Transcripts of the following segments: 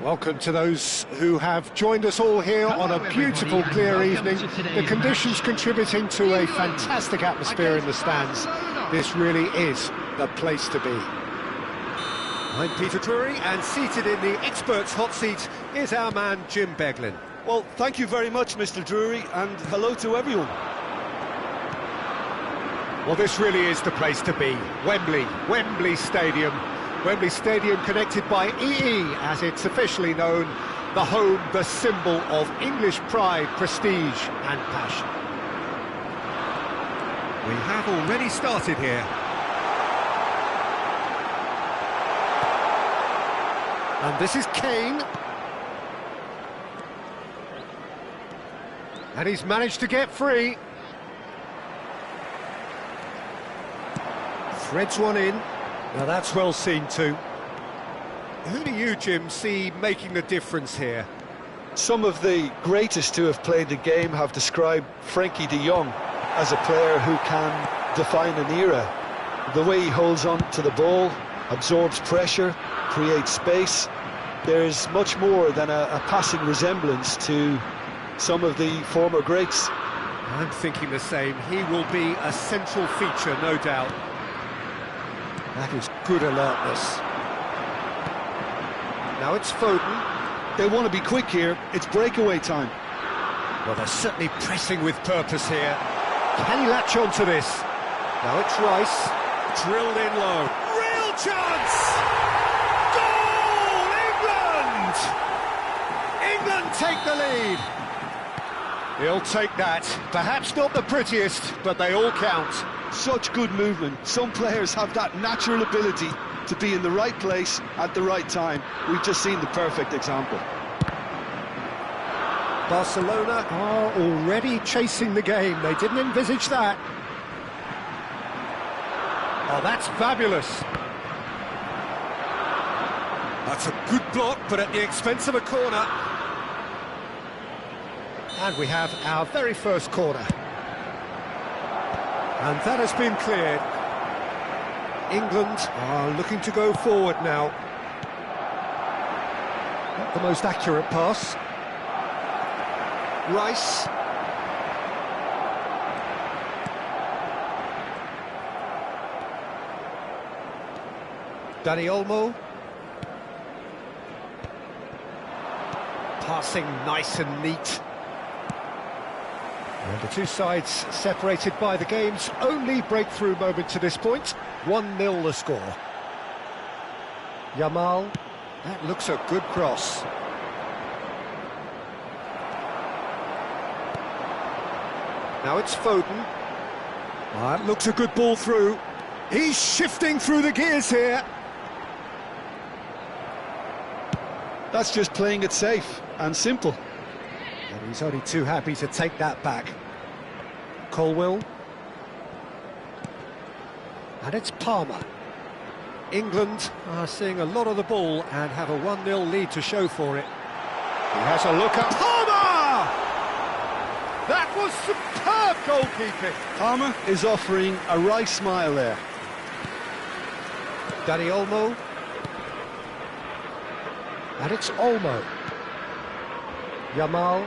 Welcome to those who have joined us all here on a beautiful, clear evening. The conditions contributing to a fantastic atmosphere in the stands. This really is the place to be. I'm Peter Drury, and seated in the experts' hot seat is our man Jim Beglin. Well, thank you very much, Mr. Drury, and hello to everyone. Well, this really is the place to be. Wembley Stadium. Wembley Stadium connected by EE, as it's officially known, the home, the symbol of English pride, prestige and passion. We have already started here. And this is Kane. And he's managed to get free. Threads one in. Now that's well seen too. Who do you, Jim, see making the difference here? Some of the greatest who have played the game have described Frankie de Jong as a player who can define an era. The way he holds on to the ball, absorbs pressure, creates space. There's much more than a passing resemblance to some of the former greats. I'm thinking the same. He will be a central feature, no doubt. That is good alertness. Now it's Foden. They want to be quick here. It's breakaway time. Well, they're certainly pressing with purpose here. Can he latch on to this? Now it's Rice. Drilled in low. Real chance! Goal! England! England take the lead. He'll take that. Perhaps not the prettiest, but they all count. Such good movement. Some players have that natural ability to be in the right place at the right time. We've just seen the perfect example. Barcelona are already chasing the game. They didn't envisage that. Oh, that's fabulous. That's a good block, but at the expense of a corner. And we have our very first corner. And that has been cleared. England are looking to go forward now. Not the most accurate pass. Rice. Dani Olmo. Passing nice and neat. And the two sides separated by the game's only breakthrough moment to this point. 1-0 the score. Yamal. That looks a good cross. Now it's Foden. That looks a good ball through. He's shifting through the gears here. That's just playing it safe and simple. And he's only too happy to take that back. Colwill. And it's Palmer. England are seeing a lot of the ball and have a 1-0 lead to show for it. He has a look at Palmer! That was superb goalkeeping. Palmer is offering a right smile there. Dani Olmo. And it's Olmo. Yamal.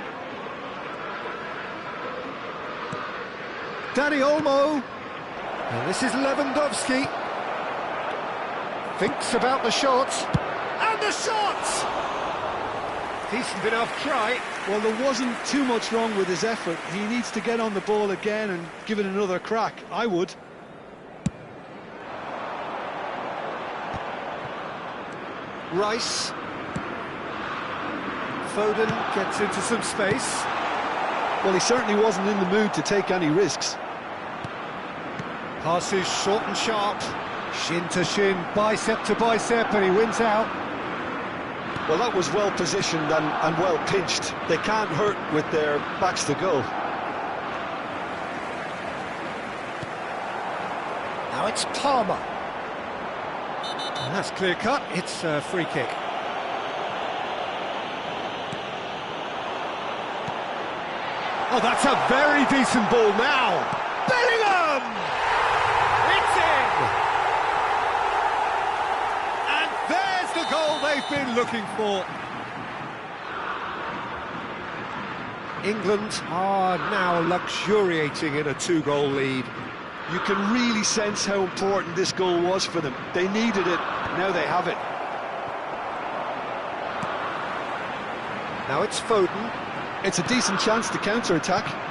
Dani Olmo. And this is Lewandowski. Thinks about the shot. And the shot! Decent enough try. Well, there wasn't too much wrong with his effort. He needs to get on the ball again and give it another crack. I would. Rice. Foden gets into some space. Well, he certainly wasn't in the mood to take any risks. Passes short and sharp. Shin to shin, bicep to bicep, and he wins out. Well, that was well positioned and well pinched. They can't hurt with their backs to goal. Now it's Palmer. And that's clear cut. It's a free kick. Oh, that's a very decent ball now. Bellingham! It's in! And there's the goal they've been looking for. England are now luxuriating in a two-goal lead. You can really sense how important this goal was for them. They needed it, now they have it. Now it's Foden. It's a decent chance to counter-attack.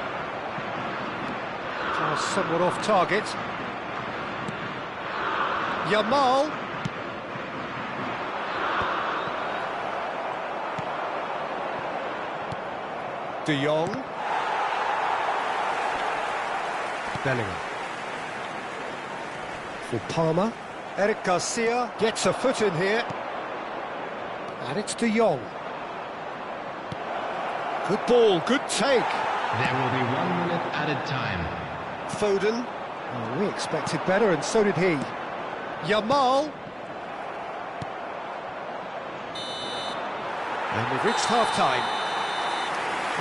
Somewhat off target. Yamal. De Jong. Bellingham. For Palmer. Eric Garcia gets a foot in here. And it's De Jong. Good ball, good take. There will be 1 minute added time. Foden. Oh, we expected better, and so did he. Yamal. And we've reached half-time.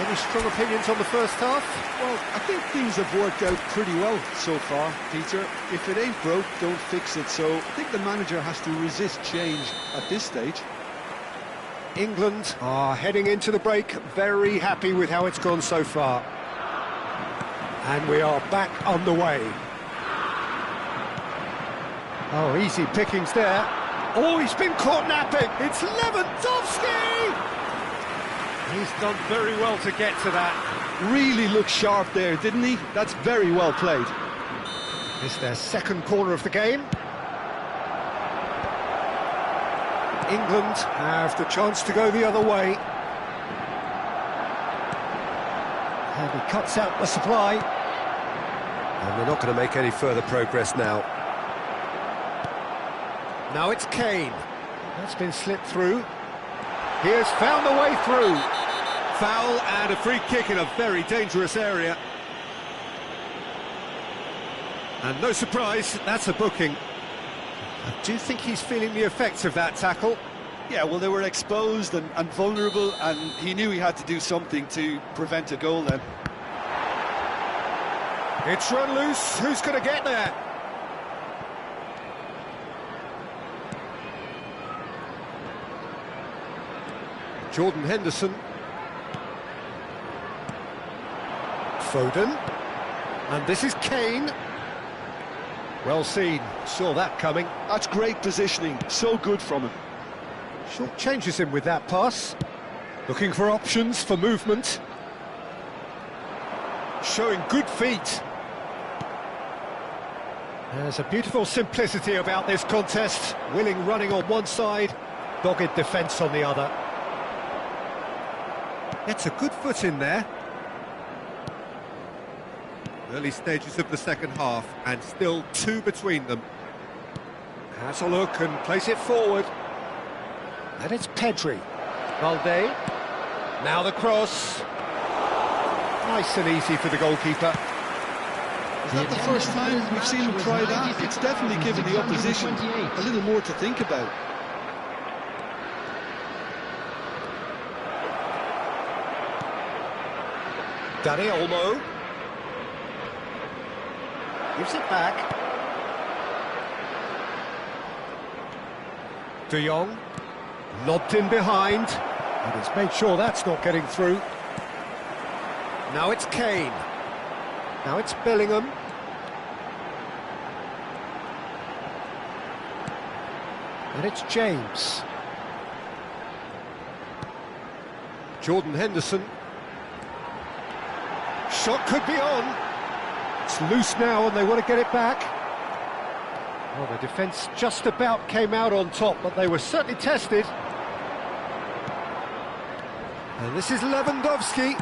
Any strong opinions on the first half? Well, I think things have worked out pretty well so far, Peter. If it ain't broke, don't fix it. So I think the manager has to resist change at this stage. England are heading into the break, very happy with how it's gone so far. And we are back underway. Oh, easy pickings there. Oh, he's been caught napping. It's Lewandowski! He's done very well to get to that. Really looked sharp there, didn't he? That's very well played. It's their second corner of the game. England have the chance to go the other way. And he cuts out the supply. And they're not going to make any further progress now. Now it's Kane. That's been slipped through. He has found a way through. Foul and a free kick in a very dangerous area. And no surprise, that's a booking. Do you think he's feeling the effects of that tackle? Yeah, well, they were exposed and vulnerable, and he knew he had to do something to prevent a goal then. It's run loose. Who's going to get there? Jordan Henderson. Foden. And this is Kane. Well seen. Saw that coming. That's great positioning. So good from him. Short changes him with that pass. Looking for options for movement. Showing good feet. There's a beautiful simplicity about this contest. Willing running on one side, dogged defence on the other. Gets a good foot in there. Early stages of the second half, and still two between them. Has a look and place it forward. And it's Pedri. Valde. Now the cross. Nice and easy for the goalkeeper. Is that the first time we've seen him try that? It's definitely given the opposition a little more to think about. Dani Olmo. Gives it back. De Jong. Lobbed in behind. And he's made sure that's not getting through. Now it's Kane. Now it's Bellingham. And it's James. Jordan Henderson. Shot could be on. It's loose now and they want to get it back. Well, the defence just about came out on top, but they were certainly tested. And this is Lewandowski.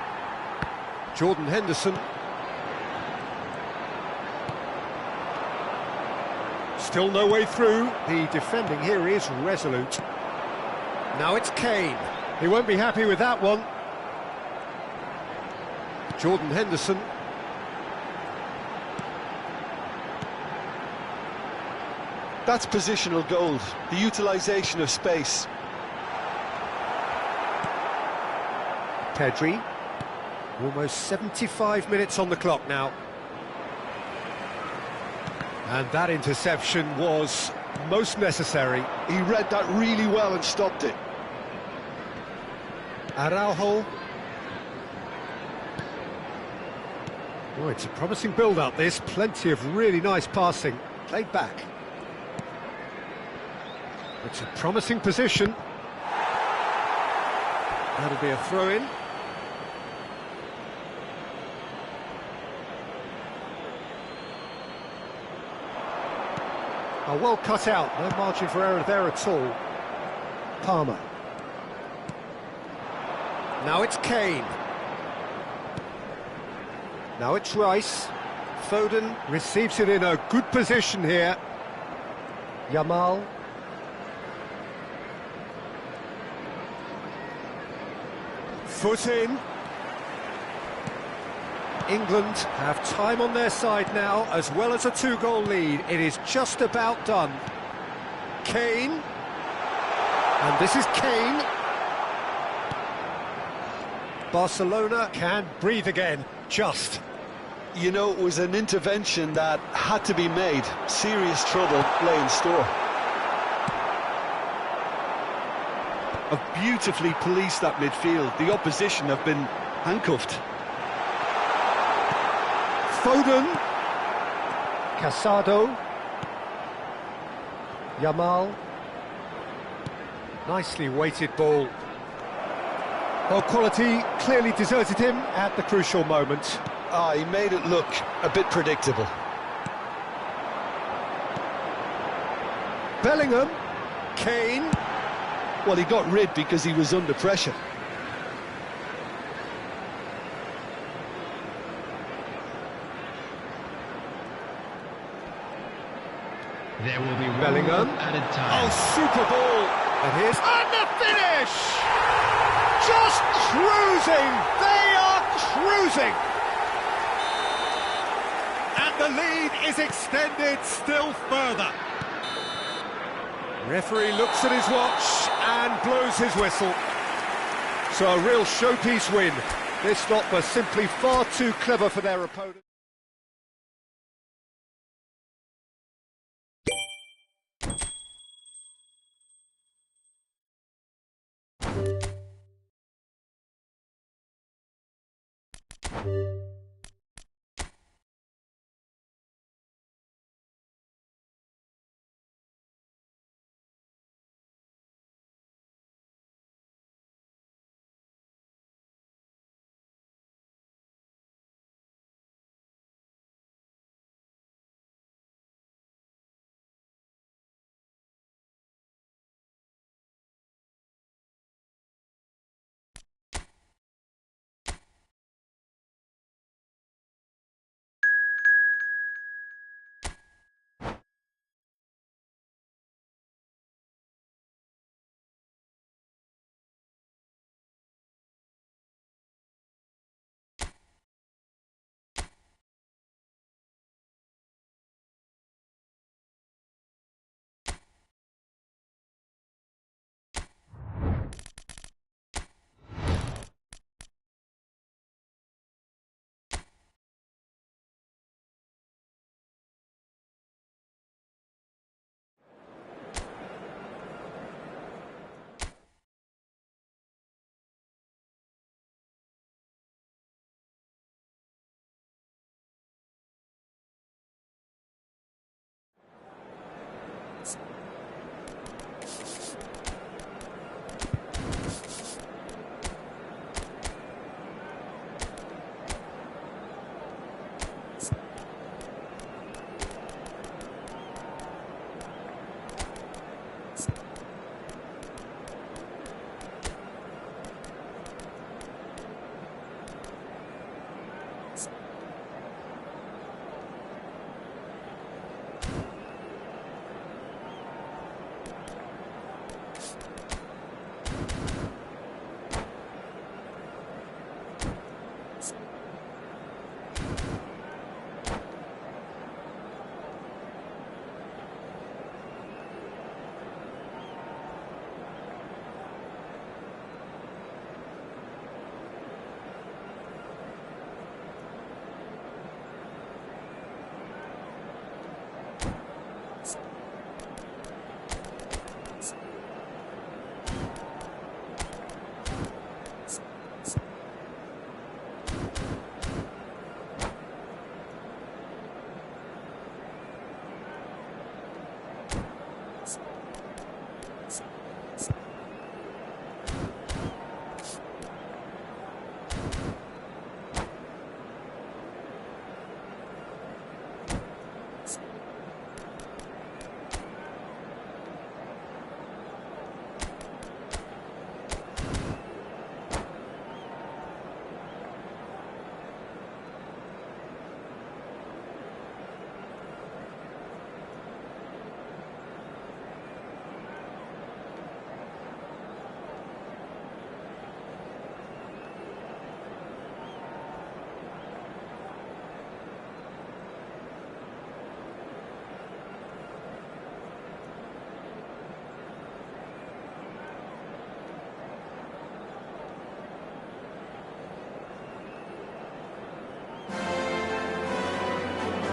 Jordan Henderson. Still no way through. The defending here is resolute. Now it's Kane. He won't be happy with that one. Jordan Henderson. That's positional gold, the utilisation of space. Pedri. Almost 75 minutes on the clock now. And that interception was most necessary. He read that really well and stopped it. Araujo. Oh, it's a promising build-up, this. Plenty of really nice passing. Played back. It's a promising position. That'll be a throw-in. Oh, well cut out. No margin for error there at all. Palmer. Now it's Kane. Now it's Rice. Foden receives it in a good position here. Yamal. Foot in. England have time on their side now, as well as a two-goal lead. It is just about done. Kane. And this is Kane. Barcelona can breathe again, just. You know, it was an intervention that had to be made. Serious trouble lay in store. Have beautifully policed that midfield. The opposition have been handcuffed. Foden. Casado. Yamal. Nicely weighted ball. Well, quality clearly deserted him at the crucial moment. Ah, he made it look a bit predictable. Bellingham. Kane. Well, he got rid because he was under pressure. There will be Bellingham. added time. Oh, super ball. And here's... And the finish! Just cruising! They are cruising! And the lead is extended still further. Referee looks at his watch and blows his whistle. So a real showpiece win. This lot was simply far too clever for their opponent.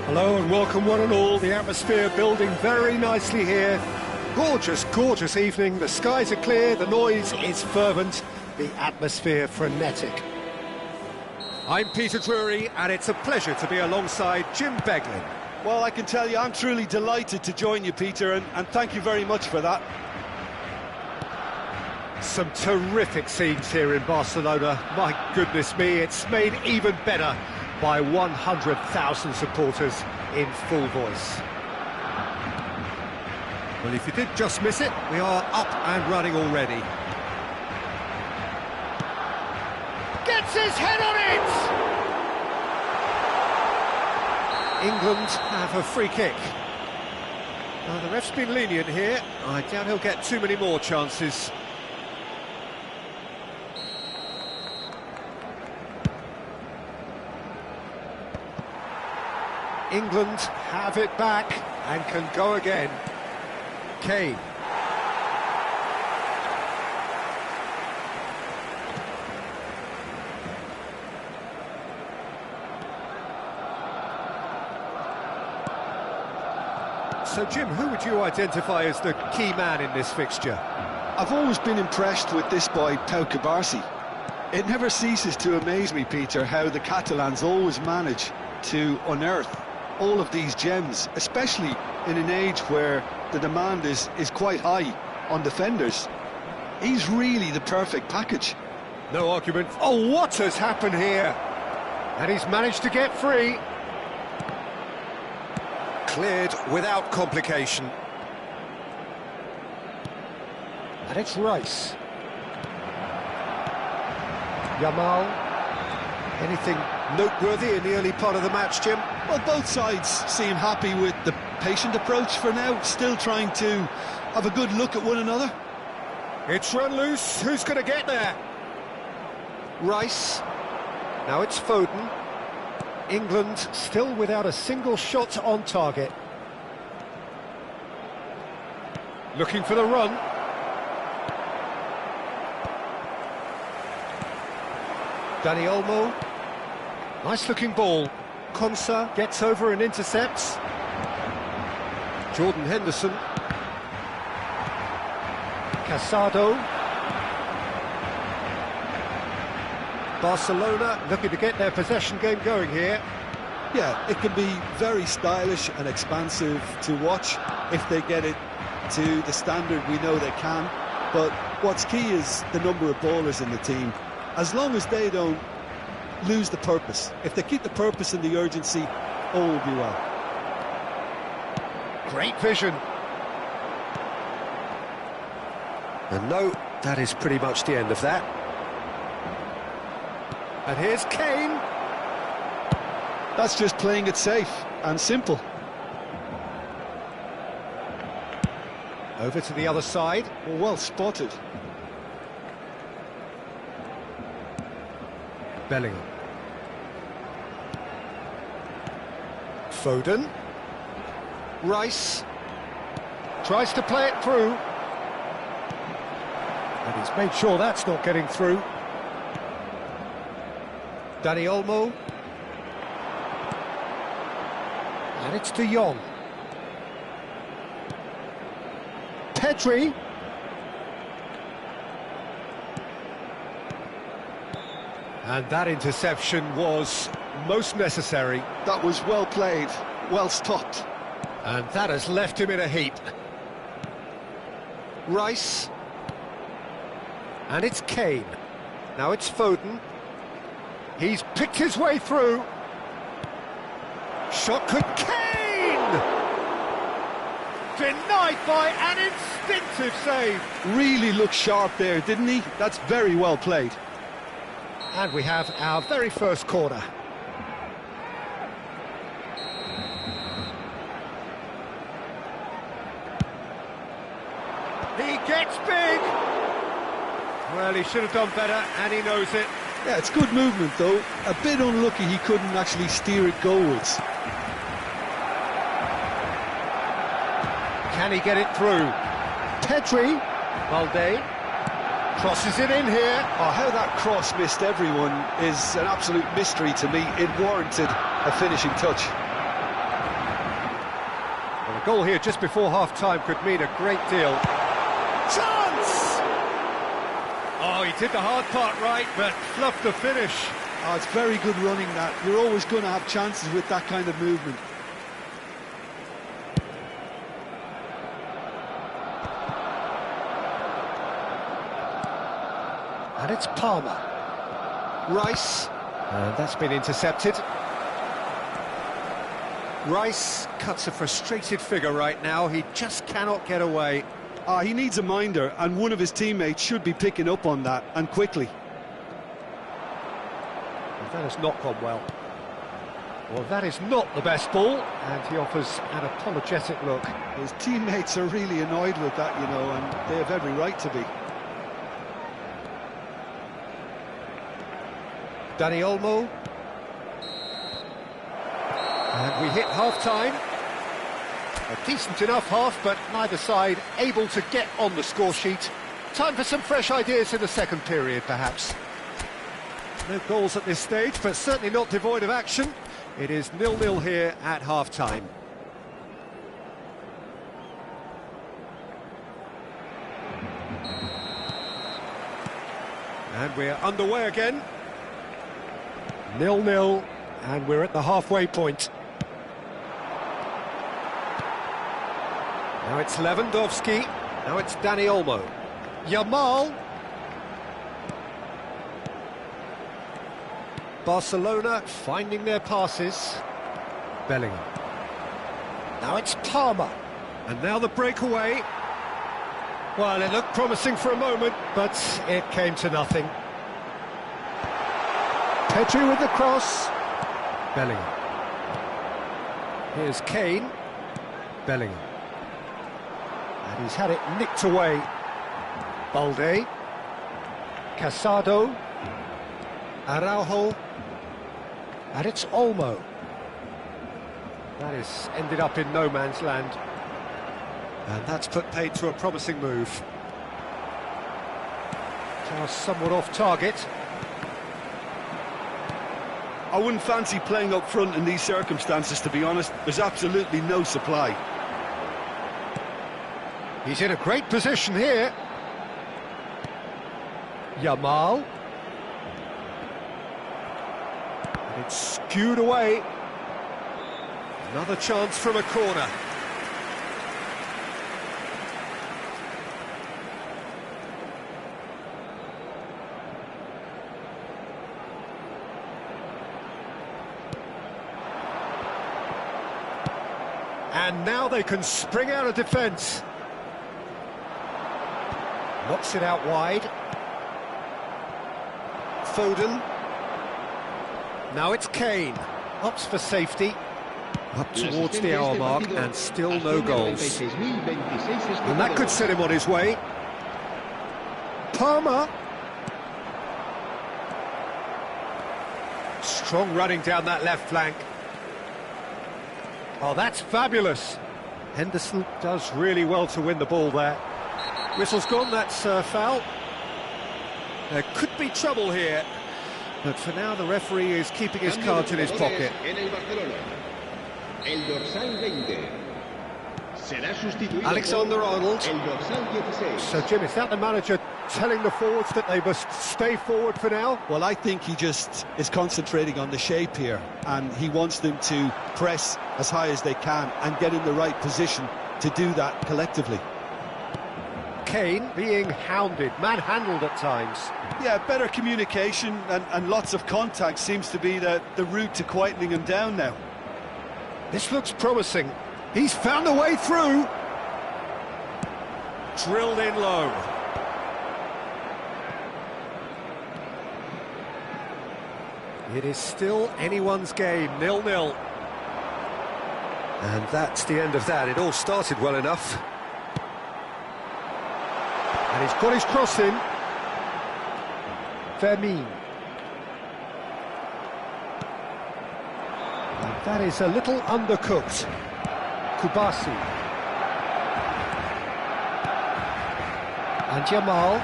Hello and welcome one and all. The atmosphere building very nicely here. Gorgeous, gorgeous evening. The skies are clear, the noise is fervent, the atmosphere frenetic. I'm Peter Drury and it's a pleasure to be alongside Jim Beglin. Well, I can tell you I'm truly delighted to join you, Peter, and thank you very much for that. Some terrific scenes here in Barcelona. My goodness me, it's made even better by 100,000 supporters in full voice. Well, if you did just miss it, we are up and running already. Gets his head on it! England have a free kick. Now, the ref's been lenient here. I doubt he'll get too many more chances. England have it back and can go again. Kane. So, Jim, who would you identify as the key man in this fixture? I've always been impressed with this boy, Pau Cubarsí. It never ceases to amaze me, Peter, how the Catalans always manage to unearth all of these gems, especially in an age where the demand is quite high on defenders. He's really the perfect package. No argument. Oh, what has happened here? And he's managed to get free. Cleared without complication. And it's Rice. Yamal. Anything noteworthy in the early part of the match, Jim? Well, both sides seem happy with the patient approach for now, still trying to have a good look at one another. It's run loose. Who's going to get there? Rice. Now it's Foden. England still without a single shot on target. Looking for the run. Dani Olmo. Nice looking ball. Konsa gets over and intercepts. Jordan Henderson. Casado. Barcelona looking to get their possession game going here. Yeah, it can be very stylish and expansive to watch if they get it to the standard we know they can. But what's key is the number of ballers in the team. As long as they don't lose the purpose, if they keep the purpose and the urgency, all will be well. Great vision. And no, that is pretty much the end of that. And here's Kane. That's just playing it safe and simple. Over to the other side. Well spotted. Bellingham. Foden. Rice. Tries to play it through. And he's made sure that's not getting through. Dani Olmo. And it's De Jong. Pedri. And that interception was most necessary. That was well played, well stopped. And that has left him in a heap. Rice. And it's Kane. Now it's Foden. He's picked his way through. Shot could... Kane! Denied by an instinctive save. Really looked sharp there, didn't he? That's very well played. And we have our very first corner. He gets big. Well, he should have done better, and he knows it. Yeah, it's good movement, though. A bit unlucky he couldn't actually steer it goalwards. Can he get it through? Pedri. Valde. Crosses it in here. Oh, how that cross missed everyone is an absolute mystery to me. It warranted a finishing touch. A goal here just before half-time could mean a great deal. Chance! Oh, he did the hard part right, but fluffed the finish. Oh, it's very good running that. You're always going to have chances with that kind of movement. And it's Palmer. Rice. And that's been intercepted. Rice cuts a frustrated figure right now. He just cannot get away. He needs a minder, and one of his teammates should be picking up on that, and quickly. And that has not gone well. Well, that is not the best ball, and he offers an apologetic look. His teammates are really annoyed with that, you know, and they have every right to be. Dani Olmo. And we hit half-time. A decent enough half, but neither side able to get on the score sheet. Time for some fresh ideas in the second period, perhaps. No goals at this stage, but certainly not devoid of action. It is 0-0 here at half-time. And we're underway again. 0-0, and we're at the halfway point. Now it's Lewandowski, now it's Dani Olmo. Yamal. Barcelona finding their passes. Bellingham. Now it's Palmer. And now the breakaway. Well, it looked promising for a moment, but it came to nothing. Pedri with the cross. Bellingham. Here's Kane. Bellingham. And he's had it nicked away. Balde. Casado. Araujo. And it's Olmo. That has ended up in no man's land. And that's put paid to a promising move. Now somewhat off target. I wouldn't fancy playing up front in these circumstances, to be honest. There's absolutely no supply. He's in a great position here. Yamal. And it's skewed away. Another chance from a corner. And now they can spring out of defence. Knocks it out wide. Foden. Now it's Kane. Opts for safety. Up towards the hour mark and still no goals. And that could set him on his way. Palmer. Strong running down that left flank. Oh, that's fabulous. Henderson does really well to win the ball there. Whistle's gone, that's foul. There could be trouble here, but for now the referee is keeping his cards in his pocket. Alexander-Arnold. So Jim, is that the manager telling the forwards that they must stay forward for now? Well, I think he just is concentrating on the shape here, and he wants them to press as high as they can and get in the right position to do that collectively. Kane being hounded, manhandled at times. Yeah, better communication and lots of contact seems to be the route to quietening him down now. This looks promising. He's found a way through. Drilled in low. It is still anyone's game, 0-0. And that's the end of that. It all started well enough. And he's got his cross in. Fermin. And that is a little undercooked. Kubasi. And Yamal.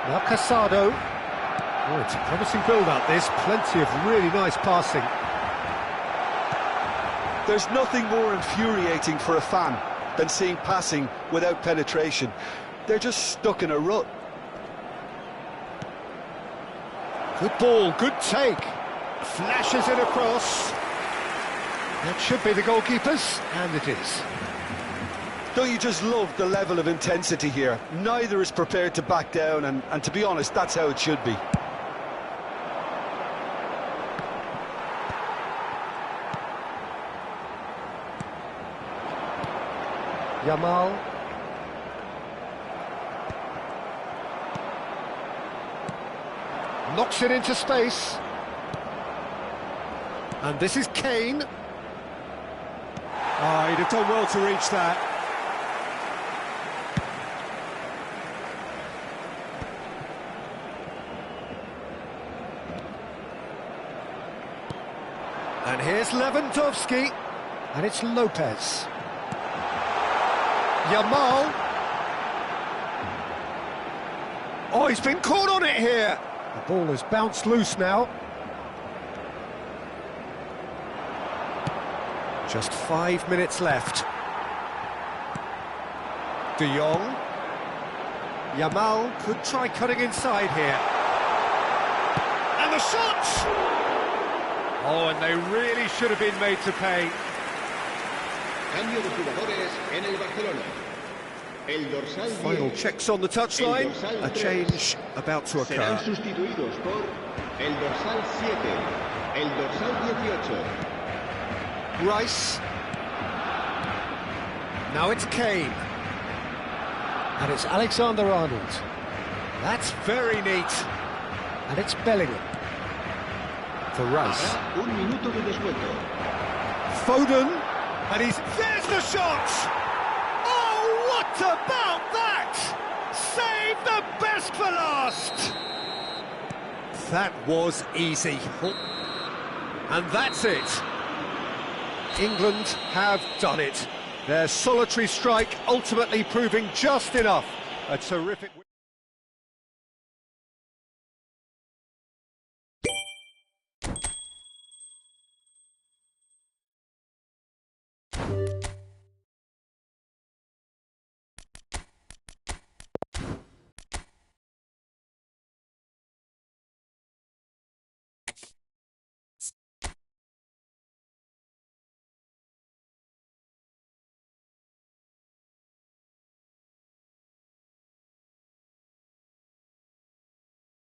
Now Casado. Oh, it's a promising build-up, this. Plenty of really nice passing. There's nothing more infuriating for a fan than seeing passing without penetration. They're just stuck in a rut. Good ball, good take. Flashes it across. That should be the goalkeeper's, and it is. Don't you just love the level of intensity here? Neither is prepared to back down, and to be honest, that's how it should be. Yamal. Knocks it into space. And this is Kane. Oh, he'd have done well to reach that. And here's Lewandowski. And it's Lopez. Yamal. Oh, he's been caught on it here. The ball has bounced loose now. Just 5 minutes left. De Jong. Yamal could try cutting inside here. And the shot! Oh, and they really should have been made to pay. Cambio de jugadores en el Barcelona. El dorsal 10. Final checks on the touchline. A change about to occur. Serán sustituidos por el dorsal 7, el dorsal 18. Rice. Now it's Kane. And it's Alexander-Arnold. That's very neat. And it's Bellingham. For Rice. Un minuto de descuento. Foden. And there's the shot! Oh, what about that? Save the best for last! That was easy. And that's it. England have done it. Their solitary strike ultimately proving just enough. A terrific win.